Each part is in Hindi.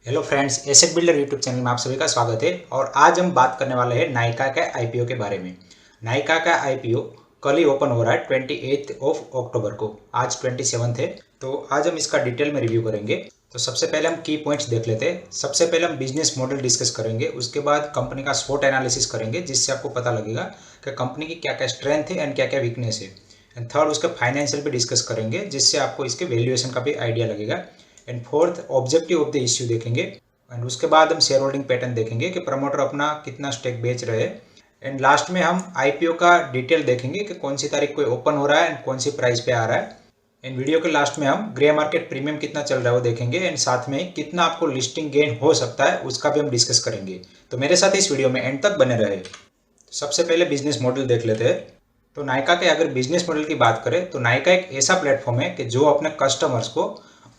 Hello friends, asset builder YouTube channel में आप सभी का स्वागत है। और आज हम बात करने वाले हैं नायका के आईपीओ के बारे में। नायका का आईपीओ कल ही ओपन हो रहा है 28 अक्टूबर को। आज 27 है, तो आज हम इसका डिटेल में रिव्यू करेंगे। तो सबसे पहले हम की पॉइंट्स देख लेते हैं। सबसे पहले हम बिजनेस मॉडल डिस्कस करेंगे, उसके बाद कंपनी का स्वोट एनालिसिस करेंगे, जिससे आपको पता लगेगा कि कंपनी की क्या क्या स्ट्रेंथ है एंड क्या क्या वीकनेस है। एंड थर्ड, उसके फाइनेंशियल भी डिस्कस करेंगे, जिससे आपको इसके वैल्यूएशन का भी आइडिया लगेगा। And fourth, objective of the issue देखेंगे। एंड उसके बाद हम शेयर होल्डिंग पैटर्न देखेंगे कि प्रमोटर अपना कितना स्टेक बेच रहे हैं। एंड लास्ट में हम आईपीओ का डिटेल देखेंगे कि कौन सी तारीख को ओपन हो रहा है एंड कौन सी प्राइस पे आ रहा है। एंड वीडियो के लास्ट में हम ग्रे मार्केट प्रीमियम कितना चल रहा है वो देखेंगे। एंड साथ में कितना आपको लिस्टिंग गेन हो सकता है उसका भी हम डिस्कस करेंगे। तो मेरे साथ इस वीडियो में एंड तक बने रहे। तो सबसे पहले बिजनेस मॉडल देख लेते हैं। तो नायका के अगर बिजनेस मॉडल की बात करें तो नायका एक ऐसा प्लेटफॉर्म है कि जो अपने कस्टमर्स को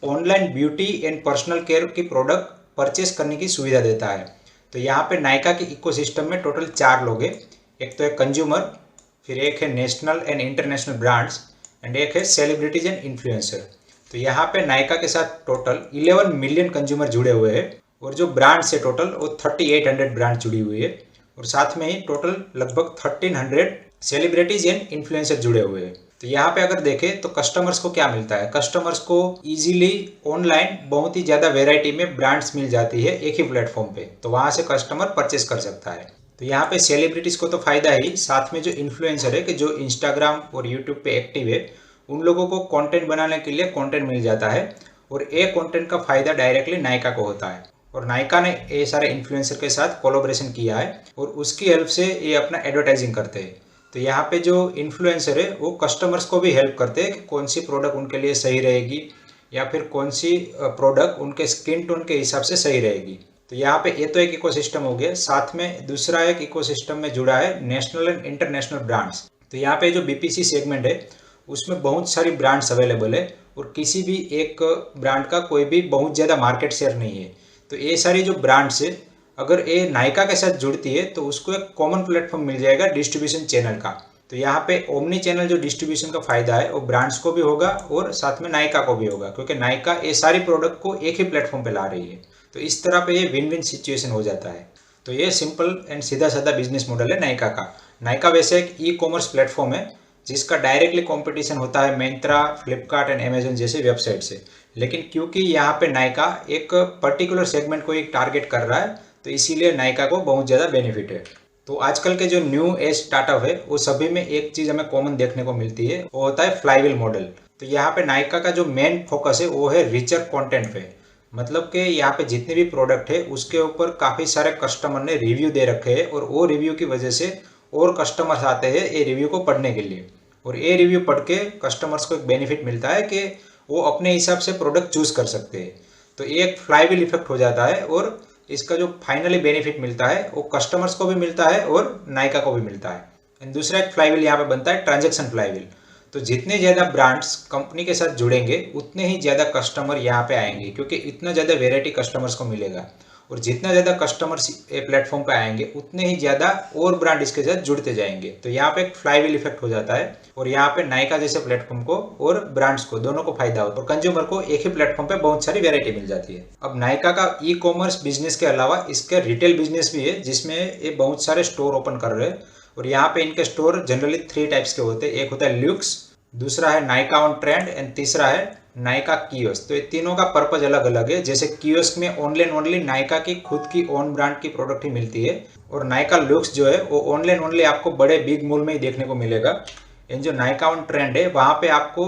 online beauty and personal care की प्रोडक्ट परचेस करने की सुविधा देता है। तो यहाँ पे नायका के इकोसिस्टम में टोटल 4 लोग हैं। एक तो है कंज्यूमर, फिर एक है national and international brands, and एक है सेलिब्रिटीज एंड इन्फ्लुएंसर। तो यहाँ पे नायका के साथ टोटल 11 मिलियन कंज्यूमर जुड़े हुए हैं। और जो ब्रांड्स है टोटल वो 3800 ब्रांड जुड़ी हुई है। और साथ में ही टोटल लगभग 1300 सेलिब्रिटीज एंड इन्फ्लुएंसर जुड़े हुए हैं। तो यहाँ पे अगर देखें तो कस्टमर्स को क्या मिलता है, कस्टमर्स को इजीली ऑनलाइन बहुत ही ज़्यादा वेराइटी में ब्रांड्स मिल जाती है एक ही प्लेटफॉर्म पे। तो वहाँ से कस्टमर परचेस कर सकता है। तो यहाँ पे सेलिब्रिटीज़ को तो फ़ायदा ही, साथ में जो इन्फ्लुएंसर है कि जो इंस्टाग्राम और यूट्यूब पे एक्टिव है, उन लोगों को कंटेंट बनाने के लिए कंटेंट मिल जाता है। और एक कंटेंट का फ़ायदा डायरेक्टली नायका को होता है। और नायका ने ये सारे इन्फ्लुएंसर के साथ कोलैबोरेशन किया है और उसकी हेल्प से ये अपना एडवर्टाइजिंग करते हैं। तो यहाँ पे जो इन्फ्लुएंसर है वो कस्टमर्स को भी हेल्प करते हैं कि कौन सी प्रोडक्ट उनके लिए सही रहेगी या फिर कौन सी प्रोडक्ट उनके स्किन टोन के हिसाब से सही रहेगी। तो यहाँ पे ये तो एक इकोसिस्टम हो गया। साथ में दूसरा एक इकोसिस्टम में जुड़ा है नेशनल एंड इंटरनेशनल ब्रांड्स। तो यहाँ पे जो बीपीसी सेगमेंट है उसमें बहुत सारी ब्रांड्स अवेलेबल है और किसी भी एक ब्रांड का कोई भी बहुत ज़्यादा मार्केट शेयर नहीं है। तो ये सारी जो ब्रांड्स है अगर ये नायका के साथ जुड़ती है तो उसको एक कॉमन प्लेटफॉर्म मिल जाएगा डिस्ट्रीब्यूशन चैनल का। तो यहाँ पे ओमनी चैनल जो डिस्ट्रीब्यूशन का फायदा है वो ब्रांड्स को भी होगा और साथ में नायका को भी होगा, क्योंकि नायका ये सारी प्रोडक्ट को एक ही प्लेटफॉर्म पे ला रही है। तो इस तरह पे ये विन विन सिचुएशन हो जाता है। तो ये सिंपल एंड सीधा साधा बिजनेस मॉडल है नायका का। नायका वैसे एक ई कॉमर्स प्लेटफॉर्म है जिसका डायरेक्टली कंपटीशन होता है मिंत्रा, फ्लिपकार्ट एंड अमेजन जैसे वेबसाइट से। लेकिन क्योंकि यहाँ पे नायका एक पर्टिकुलर सेगमेंट को एक टारगेट कर रहा है तो इसीलिए नायका को बहुत ज़्यादा बेनिफिट है। तो आजकल के जो न्यू एज स्टार्टअप है वो सभी में एक चीज़ हमें कॉमन देखने को मिलती है, वो होता है फ्लाईव्हील मॉडल। तो यहाँ पे नायका का जो मेन फोकस है वो है रिचर कंटेंट पे। मतलब कि यहाँ पे जितने भी प्रोडक्ट है उसके ऊपर काफ़ी सारे कस्टमर ने रिव्यू दे रखे हैं और वो रिव्यू की वजह से और कस्टमर्स आते हैं ये रिव्यू को पढ़ने के लिए। और ये रिव्यू पढ़ के कस्टमर्स को एक बेनिफिट मिलता है कि वो अपने हिसाब से प्रोडक्ट चूज कर सकते हैं। तो ये एक फ्लाईव्हील इफेक्ट हो जाता है और इसका जो फाइनली बेनिफिट मिलता है वो कस्टमर्स को भी मिलता है और नायका को भी मिलता है। एंड दूसरा एक फ्लाईव्हील यहाँ पे बनता है ट्रांजैक्शन फ्लाईव्हील। तो जितने ज़्यादा ब्रांड्स कंपनी के साथ जुड़ेंगे उतने ही ज़्यादा कस्टमर यहाँ पे आएंगे, क्योंकि इतना ज़्यादा वेराइटी कस्टमर्स को मिलेगा। और जितना ज़्यादा कस्टमर्स ये प्लेटफॉर्म पे आएंगे उतने ही ज़्यादा और ब्रांड इसके साथ जुड़ते जाएंगे। तो यहाँ पे एक फ्लाईव्हील इफेक्ट हो जाता है और यहाँ पे नायका जैसे प्लेटफॉर्म को और ब्रांड्स को दोनों को फायदा होता है और कंज्यूमर को एक ही प्लेटफॉर्म पे बहुत सारी वेरायटी मिल जाती है। अब नायका का ई कॉमर्स बिजनेस के अलावा इसका रिटेल बिजनेस भी है जिसमें ये बहुत सारे स्टोर ओपन कर रहे हैं। और यहाँ पे इनके स्टोर जनरली 3 टाइप्स के होते हैं। एक होता है ल्यूक्स, दूसरा है नायका ऑन ट्रेंड एंड तीसरा है नायका कियोस्क। तो ये तीनों का पर्पज अलग अलग है। जैसे कियोस्क में ओनली एंड ओनली नायका की खुद की ओन ब्रांड की प्रोडक्ट ही मिलती है और नायका लुक्स जो है वो ओनली एंड ओनली आपको बड़े बिग मॉल में ही देखने को मिलेगा। इन जो नायका ऑन ट्रेंड है वहाँ पे आपको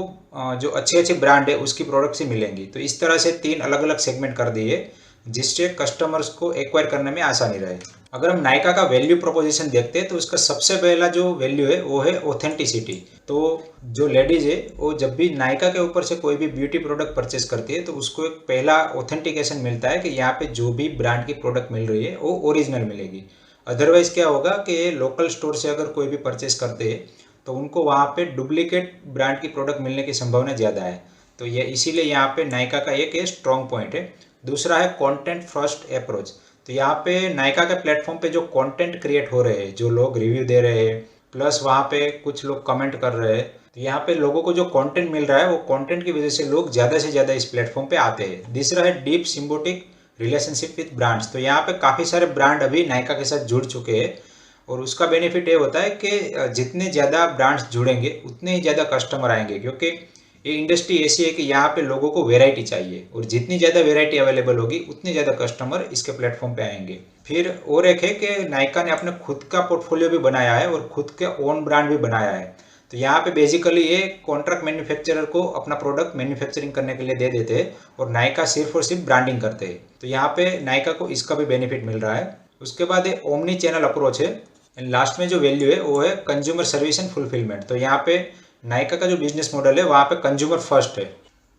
जो अच्छे अच्छे ब्रांड है उसकी प्रोडक्ट्स ही मिलेंगी। तो इस तरह से 3 अलग अलग सेगमेंट कर दिए जिससे कस्टमर्स को एक्वायर करने में आसानी रहे। अगर हम नायका का वैल्यू प्रोपोजिशन देखते हैं तो उसका सबसे पहला जो वैल्यू है वो है ऑथेंटिसिटी। तो जो लेडीज है वो जब भी नायका के ऊपर से कोई भी ब्यूटी प्रोडक्ट परचेस करती है तो उसको एक पहला ऑथेंटिकेशन मिलता है कि यहाँ पे जो भी ब्रांड की प्रोडक्ट मिल रही है वो ओरिजिनल मिलेगी। अदरवाइज क्या होगा कि लोकल स्टोर से अगर कोई भी परचेस करते हैं तो उनको वहाँ पे डुप्लीकेट ब्रांड की प्रोडक्ट मिलने की संभावना ज़्यादा है। तो ये इसीलिए यहाँ पे नायका का एक स्ट्रॉन्ग पॉइंट है। दूसरा है कंटेंट फर्स्ट अप्रोच। तो यहाँ पे नायका के प्लेटफॉर्म पे जो कंटेंट क्रिएट हो रहे हैं, जो लोग रिव्यू दे रहे हैं, प्लस वहाँ पे कुछ लोग कमेंट कर रहे हैं, तो यहाँ पे लोगों को जो कंटेंट मिल रहा है वो कंटेंट की वजह से लोग ज़्यादा से ज़्यादा इस प्लेटफॉर्म पे आते हैं। दूसरा है deep symbiotic relationship with brands. तो यहाँ पे काफ़ी सारे ब्रांड अभी नायका के साथ जुड़ चुके हैं और उसका बेनिफिट ये होता है कि जितने ज़्यादा ब्रांड्स जुड़ेंगे उतने ही ज़्यादा कस्टमर आएंगे, क्योंकि ये इंडस्ट्री ऐसी है कि यहाँ पे लोगों को वेराइटी चाहिए और जितनी ज़्यादा वेराइटी अवेलेबल होगी उतने ज़्यादा कस्टमर इसके प्लेटफॉर्म पे आएंगे। फिर और एक है कि नायका ने अपने खुद का पोर्टफोलियो भी बनाया है और खुद के ओन ब्रांड भी बनाया है। तो यहाँ पे बेसिकली ये कॉन्ट्रैक्ट मैन्युफैक्चरर को अपना प्रोडक्ट मैन्युफैक्चरिंग करने के लिए दे देते हैं और नायका सिर्फ और सिर्फ ब्रांडिंग करते हैं। तो यहाँ पे नायका को इसका भी बेनिफिट मिल रहा है। उसके बाद ये ओमनी चैनल अप्रोच है। लास्ट में जो वैल्यू है वो है कंज्यूमर सर्विस एंड फुलफिलमेंट। तो यहाँ पे नायका का जो बिजनेस मॉडल है वहाँ पे कंज्यूमर फर्स्ट है।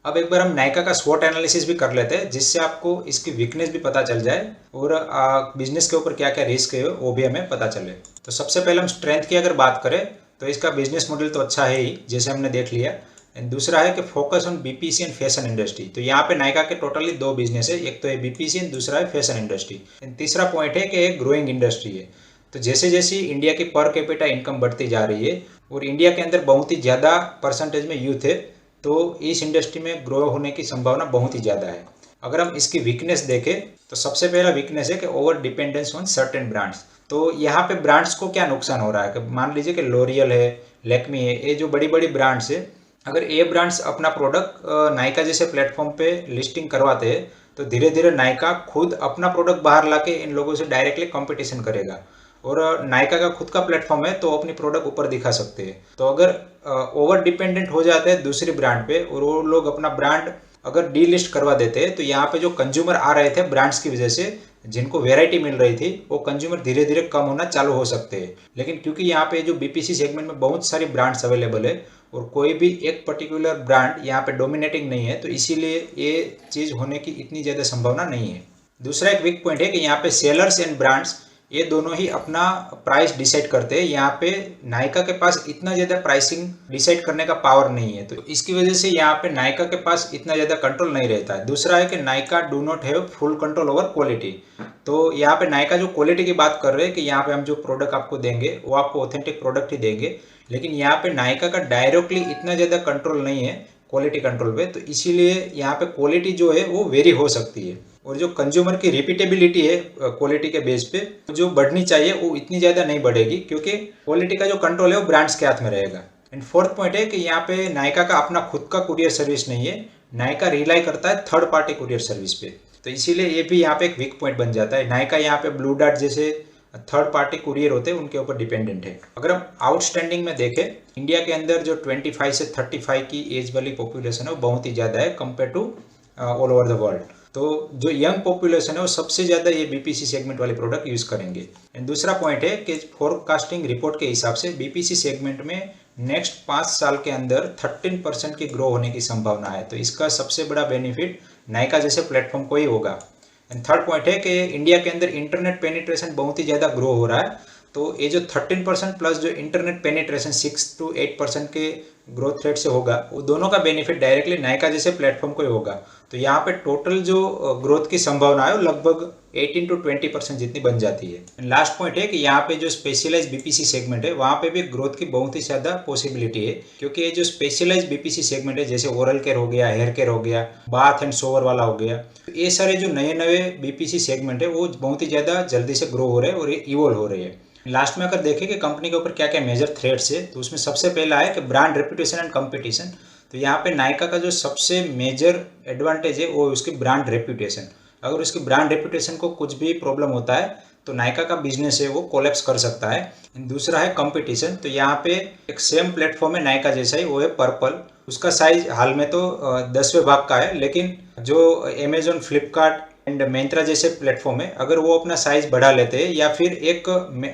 अब एक बार हम नायका का स्वॉट एनालिसिस भी कर लेते हैं, जिससे आपको इसकी वीकनेस भी पता चल जाए और बिजनेस के ऊपर क्या क्या रिस्क है वो भी हमें पता चले। तो सबसे पहले हम स्ट्रेंथ की अगर बात करें तो इसका बिजनेस मॉडल तो अच्छा है ही, जैसे हमने देख लिया। एंड दूसरा है कि focus on BPC and fashion industry. तो यहाँ पे नायका के टोटली दो बिजनेस है, एक तो है बीपीसी एंड दूसरा है फैशन इंडस्ट्री। एंड तीसरा पॉइंट है कि एक ग्रोइंग इंडस्ट्री है। तो जैसे जैसे इंडिया की पर कैपिटा इनकम बढ़ती जा रही है और इंडिया के अंदर बहुत ही ज़्यादा परसेंटेज में यूथ है, तो इस इंडस्ट्री में ग्रो होने की संभावना बहुत ही ज़्यादा है। अगर हम इसकी वीकनेस देखें तो सबसे पहला वीकनेस है कि over dependence on certain brands. तो यहाँ पे ब्रांड्स को क्या नुकसान हो रहा है कि मान लीजिए कि लोरियल है, लैक्मी है, ये जो बड़ी बड़ी ब्रांड्स है, अगर ये ब्रांड्स अपना प्रोडक्ट नायका जैसे प्लेटफॉर्म पे लिस्टिंग करवाते हैं तो धीरे धीरे नायका खुद अपना प्रोडक्ट बाहर लाके इन लोगों से डायरेक्टली कंपटीशन करेगा। और नायका का खुद का प्लेटफॉर्म है तो अपनी प्रोडक्ट ऊपर दिखा सकते हैं। तो अगर ओवर डिपेंडेंट हो जाते हैं दूसरी ब्रांड पे और वो लोग अपना ब्रांड अगर डी लिस्ट करवा देते हैं, तो यहाँ पे जो कंज्यूमर आ रहे थे ब्रांड्स की वजह से, जिनको वेराइटी मिल रही थी, वो कंज्यूमर धीरे धीरे कम होना चालू हो सकते हैं। लेकिन क्योंकि यहाँ पे जो बीपीसी सेगमेंट में बहुत सारी ब्रांड्स अवेलेबल है और कोई भी एक पर्टिकुलर ब्रांड यहाँ पे डोमिनेटिंग नहीं है, तो इसीलिए ये चीज़ होने की इतनी ज़्यादा संभावना नहीं है। दूसरा एक वीक पॉइंट है कि यहाँ पे सेलर्स एंड ब्रांड्स ये दोनों ही अपना प्राइस डिसाइड करते हैं। यहाँ पे नायका के पास इतना ज़्यादा प्राइसिंग डिसाइड करने का पावर नहीं है, तो इसकी वजह से यहाँ पे नायका के पास इतना ज़्यादा कंट्रोल नहीं रहता है। दूसरा है कि Nykaa do not have full control over quality. तो यहाँ पे नायका जो क्वालिटी की बात कर रहे हैं कि यहाँ पे हम जो प्रोडक्ट आपको देंगे वो आपको ऑथेंटिक प्रोडक्ट ही देंगे, लेकिन यहाँ पे नायका का डायरेक्टली इतना ज़्यादा कंट्रोल नहीं है क्वालिटी कंट्रोल पे, तो इसीलिए यहाँ पे क्वालिटी जो है वो वेरी हो सकती है। और जो कंज्यूमर की रिपीटेबिलिटी है क्वालिटी के बेस पे जो बढ़नी चाहिए वो इतनी ज़्यादा नहीं बढ़ेगी, क्योंकि क्वालिटी का जो कंट्रोल है वो ब्रांड्स के हाथ में रहेगा। एंड फोर्थ पॉइंट है कि यहाँ पे नायका का अपना खुद का कुरियर सर्विस नहीं है, नायका रिलाई करता है थर्ड पार्टी कुरियर सर्विस पे। तो इसीलिए ये भी यहाँ पे एक वीक पॉइंट बन जाता है। नायका यहाँ पे ब्लू डार्ट जैसे थर्ड पार्टी कुरियर होते हैं उनके ऊपर डिपेंडेंट है। अगर हम आउटस्टैंडिंग में देखें, इंडिया के अंदर जो 25 से 35 की एज वाली पॉपुलेशन है वो बहुत ही ज़्यादा है compare to all over the world. तो जो यंग पॉपुलेशन है वो सबसे ज़्यादा ये बीपीसी सेगमेंट वाले प्रोडक्ट यूज़ करेंगे। एंड दूसरा पॉइंट है कि फोरकास्टिंग रिपोर्ट के हिसाब से बीपीसी सेगमेंट में नेक्स्ट 5 साल के अंदर 13% की ग्रो होने की संभावना है। तो इसका सबसे बड़ा बेनिफिट नायका जैसे प्लेटफॉर्म को ही होगा। एंड थर्ड पॉइंट है कि इंडिया के अंदर इंटरनेट पेनिट्रेशन बहुत ही ज़्यादा ग्रो हो रहा है। तो ये जो 13% प्लस जो इंटरनेट पेनिट्रेशन 6 to 8% के ग्रोथ रेट से होगा, वो दोनों का बेनिफिट डायरेक्टली नायका जैसे प्लेटफॉर्म को ही होगा। तो यहाँ पे टोटल जो ग्रोथ की संभावना है वो लगभग 18 to 20% जितनी बन जाती है। लास्ट पॉइंट है कि यहाँ पे जो स्पेशलाइज बीपीसी सेगमेंट है वहाँ पे भी ग्रोथ की बहुत ही ज़्यादा पॉसिबिलिटी है, क्योंकि ये जो स्पेशलाइज बीपीसी सेगमेंट है जैसे ओरल केयर हो गया, हेयर केयर हो गया, बाथ एंड शोवर वाला हो गया, तो ये सारे जो नए नए बीपीसी सेगमेंट है वो बहुत ही ज़्यादा जल्दी से ग्रो हो रहे हैं और ये इवॉल्व हो रहे हैं। लास्ट में अगर देखें कि कंपनी के ऊपर क्या क्या मेजर थ्रेट्स है, तो उसमें सबसे पहला है कि ब्रांड रेपुटेशन एंड कंपटीशन। तो यहाँ पे नायका का जो सबसे मेजर एडवांटेज है वो उसकी ब्रांड रेपुटेशन। अगर उसकी ब्रांड रेपुटेशन को कुछ भी प्रॉब्लम होता है तो नायका का बिजनेस है वो कोलैप्स कर सकता है। दूसरा है कंपटीशन। तो यहाँ पे एक सेम प्लेटफॉर्म है नायका जैसा ही, वो है पर्पल। उसका साइज हाल में तो 10वें भाग का है, लेकिन जो अमेजोन, फ्लिपकार्ट एंड मिंत्रा जैसे प्लेटफॉर्म है, अगर वो अपना साइज बढ़ा लेते हैं या फिर एक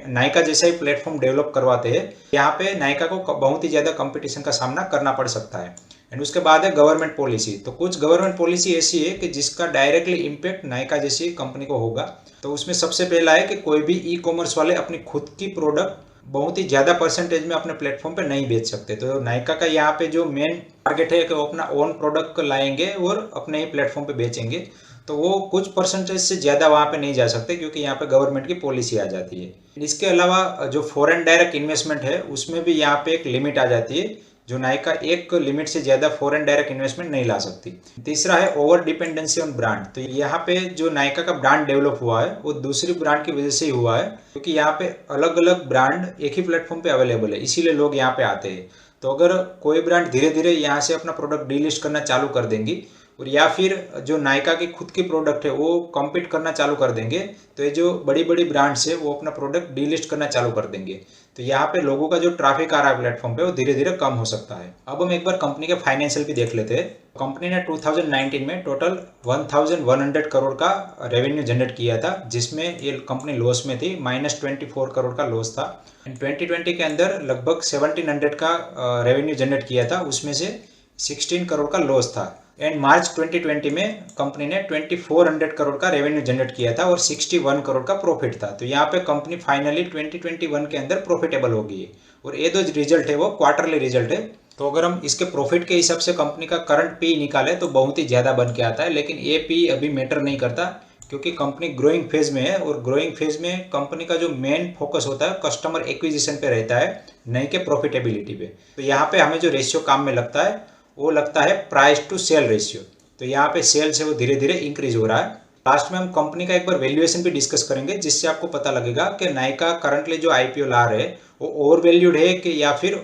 नायका जैसा ही प्लेटफॉर्म डेवलप करवाते हैं, यहाँ पे नायका को बहुत ही ज़्यादा कंपटीशन का सामना करना पड़ सकता है। एंड उसके बाद है गवर्नमेंट पॉलिसी। तो कुछ गवर्नमेंट पॉलिसी ऐसी है कि जिसका डायरेक्टली इम्पैक्ट नायका जैसी कंपनी को होगा। तो उसमें सबसे पहला है कि कोई भी ई कॉमर्स वाले अपनी खुद की प्रोडक्ट बहुत ही ज़्यादा परसेंटेज में अपने प्लेटफॉर्म पे नहीं बेच सकते। तो नायका का यहाँ पे जो मेन टारगेट है कि वो अपना ओन प्रोडक्ट लाएंगे और अपने ही प्लेटफॉर्म पे बेचेंगे, तो वो कुछ परसेंटेज से ज़्यादा वहाँ पे नहीं जा सकते, क्योंकि यहाँ पे गवर्नमेंट की पॉलिसी आ जाती है। इसके अलावा जो फॉरेन डायरेक्ट इन्वेस्टमेंट है उसमें भी यहाँ पे एक लिमिट आ जाती है, जो नायका एक लिमिट से ज़्यादा फॉरेन डायरेक्ट इन्वेस्टमेंट नहीं ला सकती। तीसरा है ओवर डिपेंडेंसी ऑन ब्रांड। तो यहाँ पे जो नायका का ब्रांड डेवलप हुआ है वो दूसरी ब्रांड की वजह से ही हुआ है, क्योंकि यहाँ पे अलग अलग ब्रांड एक ही प्लेटफॉर्म पे अवेलेबल है, इसीलिए लोग यहाँ पे आते हैं। तो अगर कोई ब्रांड धीरे धीरे यहाँ से अपना प्रोडक्ट डीलिस्ट करना चालू कर देंगी और या फिर जो नायका की खुद की प्रोडक्ट है वो कम्पीट करना चालू कर देंगे, तो ये जो बड़ी बड़ी ब्रांड्स है वो अपना प्रोडक्ट डीलिस्ट करना चालू कर देंगे। तो यहाँ पे लोगों का जो ट्रैफिक आ रहा है प्लेटफॉर्म पे वो धीरे धीरे कम हो सकता है। अब हम एक बार कंपनी के फाइनेंशियल भी देख लेते हैं। कंपनी ने 2019 में टोटल 1100 करोड़ का रेवेन्यू जनरेट किया था, जिसमें ये कंपनी लॉस में थी, -24 करोड़ का लॉस था। 2020 के अंदर लगभग 1700 का रेवेन्यू जनरेट किया था, उसमें से 16 करोड़ का लॉस था। एंड मार्च 2020 में कंपनी ने 2400 करोड़ का रेवेन्यू जनरेट किया था और 61 करोड़ का प्रॉफिट था। तो यहाँ पे कंपनी फाइनली 2021 के अंदर प्रॉफिटेबल हो गई है और ये जो रिजल्ट है वो क्वार्टरली रिजल्ट है। तो अगर हम इसके प्रॉफिट के हिसाब से कंपनी का करंट पी निकाले तो बहुत ही ज़्यादा बन के आता है, लेकिन ये पी अभी मैटर नहीं करता क्योंकि कंपनी ग्रोइंग फेज में है और ग्रोइंग फेज में कंपनी का जो मेन फोकस होता है कस्टमर एक्विजिशन पे रहता है, नहीं के प्रॉफिटेबिलिटी पे। तो यहाँ पे हमें जो रेशियो काम में लगता है वो लगता है प्राइस टू सेल रेशियो। तो यहाँ पे सेल्स है वो धीरे धीरे इंक्रीज हो रहा है। लास्ट में हम कंपनी का एक बार वैल्यूएशन भी डिस्कस करेंगे, जिससे आपको पता लगेगा कि नायका करंटली जो आईपीओ ला रहे हैं वो ओवर वैल्यूड है कि या फिर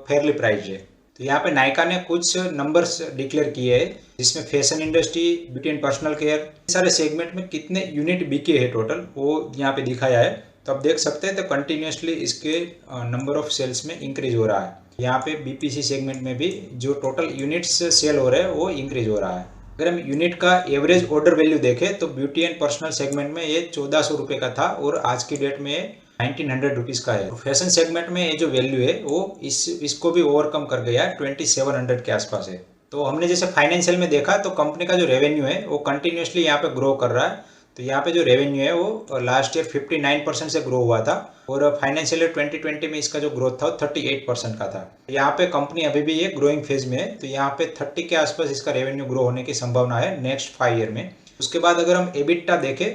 फेयरली प्राइस्ड है। तो यहाँ पे नायका ने कुछ नंबर्स डिक्लेयर किए हैं, जिसमें fashion industry, beauty and personal care, सारे सेगमेंट में कितने यूनिट बिके हैं टोटल वो यहाँ पे दिखाया है। तो आप देख सकते हैं तो कंटिन्यूसली इसके नंबर ऑफ सेल्स में इंक्रीज हो रहा है। यहाँ पे बीपीसी सेगमेंट में भी जो टोटल यूनिट्स सेल हो रहे हैं वो इंक्रीज हो रहा है। अगर हम यूनिट का एवरेज ऑर्डर वैल्यू देखें तो ब्यूटी एंड पर्सनल सेगमेंट में ये 1400 रुपये का था और आज की डेट में 1900 रुपीज़ का है। फैशन सेगमेंट में ये जो वैल्यू है वो इसको भी ओवरकम कर गया है, 2700 के आसपास है। तो हमने जैसे फाइनेंशियल में देखा तो कंपनी का जो रेवेन्यू है वो कंटिन्यूसली यहाँ पे ग्रो कर रहा है। तो यहाँ पे जो रेवेन्यू है वो लास्ट ईयर 59% से ग्रो हुआ था और फाइनेंशियल ईयर 2020 में इसका जो ग्रोथ था वो 38% का था। यहाँ पे कंपनी अभी भी ये ग्रोइंग फेज में है, तो यहाँ पे 30 के आसपास इसका रेवेन्यू ग्रो होने की संभावना है नेक्स्ट 5 ईयर में। उसके बाद अगर हम एबिटा देखें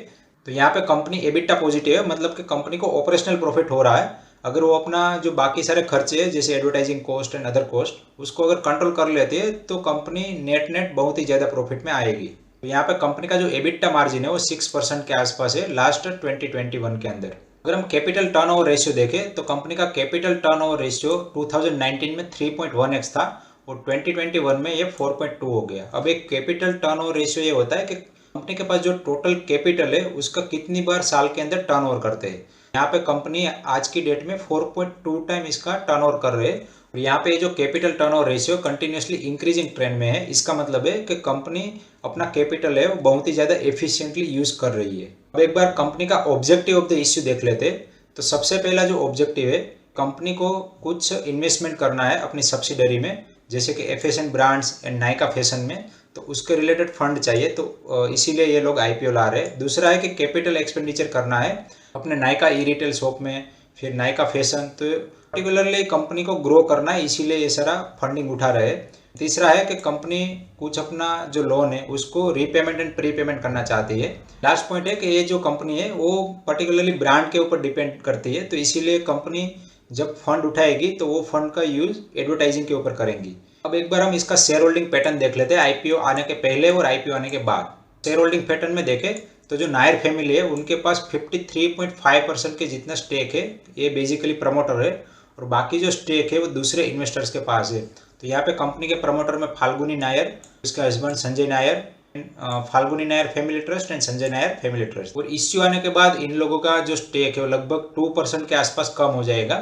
तो यहाँ पे कंपनी एबिटा पॉजिटिव है, मतलब कि कंपनी को ऑपरेशनल प्रॉफिट हो रहा है। अगर वो अपना जो बाकी सारे खर्चे हैं जैसे advertising cost and other cost उसको अगर कंट्रोल कर लेती है तो कंपनी नेट बहुत ही ज़्यादा प्रॉफिट में आएगी। तो यहाँ पे कंपनी का जो एबिटा मार्जिन है वो 6% के आसपास है लास्ट 2021 के अंदर। अगर हम कैपिटल टर्नओवर रेशियो देखें तो कंपनी का कैपिटल टर्नओवर रेशियो 2019 में 3.1x था और 2021 में ये 4.2 हो गया। अब एक कैपिटल टर्नओवर रेशियो ये होता है कि कंपनी के पास जो टोटल कैपिटल है उसका कितनी बार साल के अंदर टर्नओवर करते हैं। यहाँ पे कंपनी आज की डेट में 4.2 टाइम इसका टर्नओवर कर रहे हैं और यहाँ पे जो capital turnover ratio continuously increasing trend में है। इसका मतलब है कि कंपनी अपना कैपिटल है वो बहुत ही ज़्यादा एफिशिएंटली यूज़ कर रही है। अब एक बार कंपनी का ऑब्जेक्टिव ऑफ द इश्यू देख लेते। तो सबसे पहला जो ऑब्जेक्टिव है, कंपनी को कुछ इन्वेस्टमेंट करना है अपनी सब्सिडरी में, जैसे कि एफएसएन ब्रांड्स एंड नायका फैशन में, तो उसके रिलेटेड फंड चाहिए, तो इसीलिए ये लोग आईपीओ ला रहे हैं। दूसरा है कि कैपिटल एक्सपेंडिचर करना है अपने नायका ई रिटेल शॉप में, फिर नायका फैशन, तो पर्टिकुलरली कंपनी को ग्रो करना है, इसीलिए ये सारा फंडिंग उठा रहे हैं। तीसरा है कि कंपनी कुछ अपना जो लोन है उसको रीपेमेंट एंड प्रीपेमेंट करना चाहती है। लास्ट पॉइंट है कि ये जो कंपनी है वो पर्टिकुलरली ब्रांड के ऊपर डिपेंड करती है, तो इसीलिए कंपनी जब फंड उठाएगी तो वो फंड का यूज़ एडवर्टाइजिंग के ऊपर करेंगी। अब एक बार हम इसका शेयर होल्डिंग पैटर्न देख लेते हैं आईपीओ आने के पहले और आईपीओ आने के बाद। शेयर होल्डिंग पैटर्न में देखें तो जो नायर फैमिली है उनके पास 53.5% के जितना स्टेक है, ये बेसिकली प्रमोटर है, और बाकी जो स्टेक है वो दूसरे इन्वेस्टर्स के पास है। तो यहाँ पे कंपनी के प्रमोटर में फाल्गुनी नायर, उसका husband Sanjay Nair, Falguni Nair family trust and Sanjay Nair family trust. और इश्यू आने के बाद इन लोगों का जो स्टेक है वो लगभग 2% के आसपास कम हो जाएगा।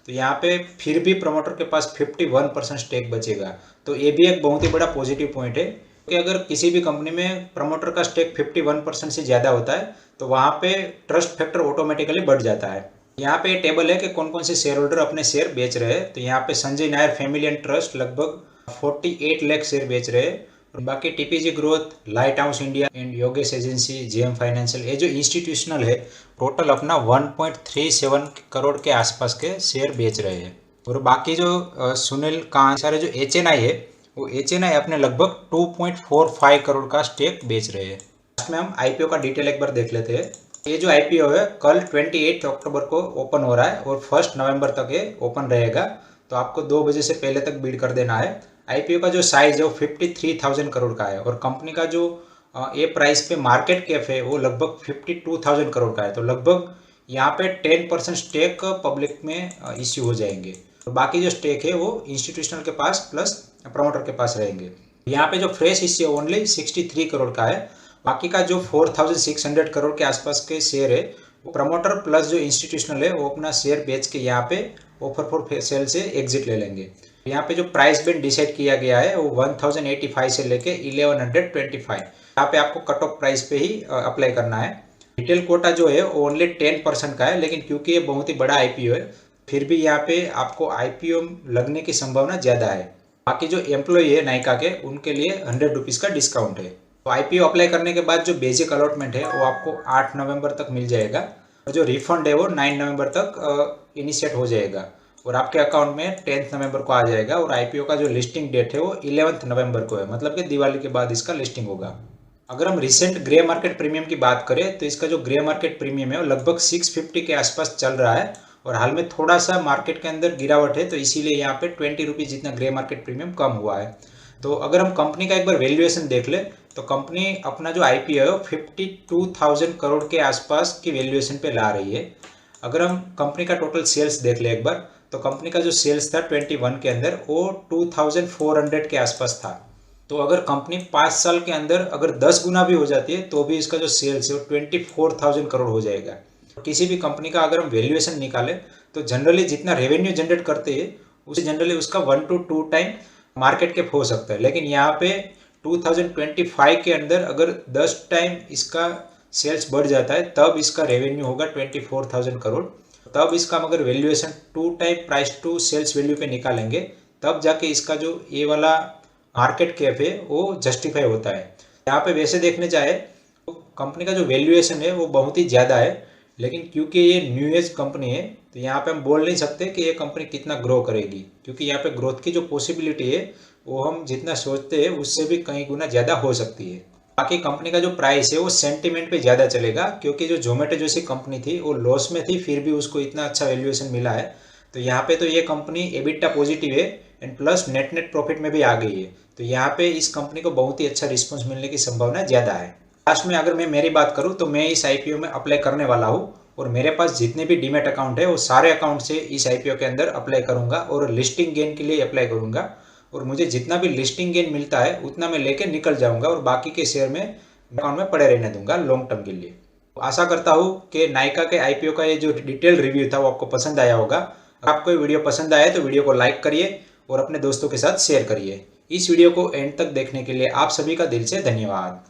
तो यहाँ पे फिर भी प्रमोटर के पास 51% स्टेक बचेगा। तो ये भी एक बहुत ही बड़ा पॉजिटिव पॉइंट है कि अगर किसी भी कंपनी में प्रमोटर का स्टेक 51% से ज़्यादा होता है तो वहाँ पे ट्रस्ट फैक्टर ऑटोमेटिकली बढ़ जाता है। यहाँ पे टेबल है कि कौन कौन से शेयर होल्डर अपने शेयर बेच रहे हैं। तो यहाँ पे Sanjay Nair family and trust लगभग 48 लाख शेयर बेच रहे हैं, और बाकी TPG growth, light house India and Yogesh agency, JM financial, ये जो इंस्टीट्यूशनल है टोटल अपना 1.37 करोड़ के आसपास के शेयर बेच रहे हैं। और बाकी जो सुनील कांत सारे जो एचएनआई है वो एचएनआई अपने लगभग 2.45 करोड़ का स्टेक बेच रहे हैं। लास्ट में हम आईपीओ का डिटेल एक बार देख लेते हैं। ये जो आईपीओ है कल 28 अक्टूबर को ओपन हो रहा है और 1 नवंबर तक ये ओपन रहेगा। तो आपको 2 बजे से पहले तक बीड कर देना है। आईपीओ का जो साइज है वो 53,000 करोड़ का है और कंपनी का जो ए प्राइस पे मार्केट कैप है वो लगभग 52,000 करोड़ का है। तो लगभग यहाँ पे 10% स्टेक पब्लिक में इश्यू हो जाएंगे और बाकी जो स्टेक है वो इंस्टीट्यूशनल के पास प्लस प्रमोटर के पास रहेंगे। यहाँ पे जो फ्रेश इश्यू ओनली 63 करोड़ का है। बाकी का जो 4,600 करोड़ के आसपास के शेयर है वो प्रमोटर प्लस जो इंस्टीट्यूशनल है वो अपना शेयर बेच के यहाँ पे ऑफर फॉर सेल से एग्जिट ले लेंगे। यहाँ पे जो प्राइस बैंड डिसाइड किया गया है वो 1085 से लेके 1125, यहाँ पे आपको कट ऑफ प्राइस पे ही अप्लाई करना है। रिटेल कोटा जो है वो ओनली 10% का है, लेकिन क्योंकि ये बहुत ही बड़ा आईपीओ है फिर भी यहाँ पे आपको आईपीओ लगने की संभावना ज़्यादा है। बाकी जो एम्प्लॉय है नाइका के उनके लिए 100 रुपीज़ का डिस्काउंट है। तो आईपीओ अप्लाई करने के बाद जो बेसिक अलॉटमेंट है वो आपको 8 नवंबर तक मिल जाएगा और जो रिफंड है वो 9 नवंबर तक इनिशिएट हो जाएगा और आपके अकाउंट में 10 नवंबर को आ जाएगा। और आईपीओ का जो लिस्टिंग डेट है वो 11 नवंबर को है, मतलब कि दिवाली के बाद इसका लिस्टिंग होगा। अगर हम रिसेंट ग्रे मार्केट प्रीमियम की बात करें तो इसका जो ग्रे मार्केट प्रीमियम है वो लगभग 650 के आसपास चल रहा है और हाल में थोड़ा सा मार्केट के अंदर गिरावट है, तो इसीलिए यहाँ पे 20 रुपीज़ जितना ग्रे मार्केट प्रीमियम कम हुआ है। तो अगर हम कंपनी का एक बार वैल्यूएशन देख ले तो कंपनी अपना जो आईपीओ है वो 52,000 करोड़ के आसपास की वैल्यूएशन पे ला रही है। अगर हम कंपनी का टोटल सेल्स देख ले एक बार तो कंपनी का जो सेल्स था 21 के अंदर वो 2,400 के आसपास था। तो अगर कंपनी 5 साल के अंदर अगर 10 गुना भी हो जाती है तो भी इसका जो सेल्स है वो 24,000 करोड़ हो जाएगा। किसी भी कंपनी का अगर हम वैल्यूएशन निकालें तो जनरली जितना रेवेन्यू जनरेट करते हैं उसे जनरली उसका 1 to 2 टाइम मार्केट कैप हो सकता है, लेकिन यहाँ पे 2025 के अंदर अगर 10 टाइम इसका सेल्स बढ़ जाता है तब इसका रेवेन्यू होगा 24,000 करोड़। तब इसका हम अगर valuation 2 time price to sales value पे निकालेंगे तब जाके इसका जो ये वाला मार्केट कैप है वो जस्टिफाई होता है। यहाँ पे वैसे देखने जाए तो कंपनी का जो वैल्यूएशन है वो बहुत ही ज़्यादा है, लेकिन क्योंकि ये न्यू एज कंपनी है तो यहाँ पे हम बोल नहीं सकते कि ये कंपनी कितना ग्रो करेगी, क्योंकि यहाँ पे ग्रोथ की जो पॉसिबिलिटी है वो हम जितना सोचते हैं उससे भी कई गुना ज़्यादा हो सकती है। बाकी कंपनी का जो प्राइस है वो सेंटीमेंट पे ज़्यादा चलेगा, क्योंकि जो जोमेटो जैसी कंपनी थी वो लॉस में थी फिर भी उसको इतना अच्छा वैल्यूएशन मिला है। तो यहाँ पे तो ये कंपनी एबिटा पॉजिटिव है एंड प्लस नेट प्रॉफिट में भी आ गई है, तो यहाँ पे इस कंपनी को बहुत ही अच्छा रिस्पॉन्स मिलने की संभावना ज़्यादा है। लास्ट में अगर मैं मेरी बात करूँ तो मैं इस आईपीओ में अप्लाई करने वाला हूँ और मेरे पास जितने भी डीमेट अकाउंट है वो सारे अकाउंट से इस आईपीओ के अंदर अप्लाई करूँगा और लिस्टिंग गेन के लिए अप्लाई करूँगा और मुझे जितना भी लिस्टिंग गेन मिलता है उतना मैं लेके निकल जाऊँगा और बाकी के शेयर में अकाउंट में पड़े रहने दूंगा लॉन्ग टर्म के लिए। आशा करता हूँ कि नाइका के आईपीओ का ये जो डिटेल रिव्यू था वो आपको पसंद आया होगा। अगर आपको ये वीडियो पसंद आया तो वीडियो को लाइक करिए और अपने दोस्तों के साथ शेयर करिए। इस वीडियो को एंड तक देखने के लिए आप सभी का दिल से धन्यवाद।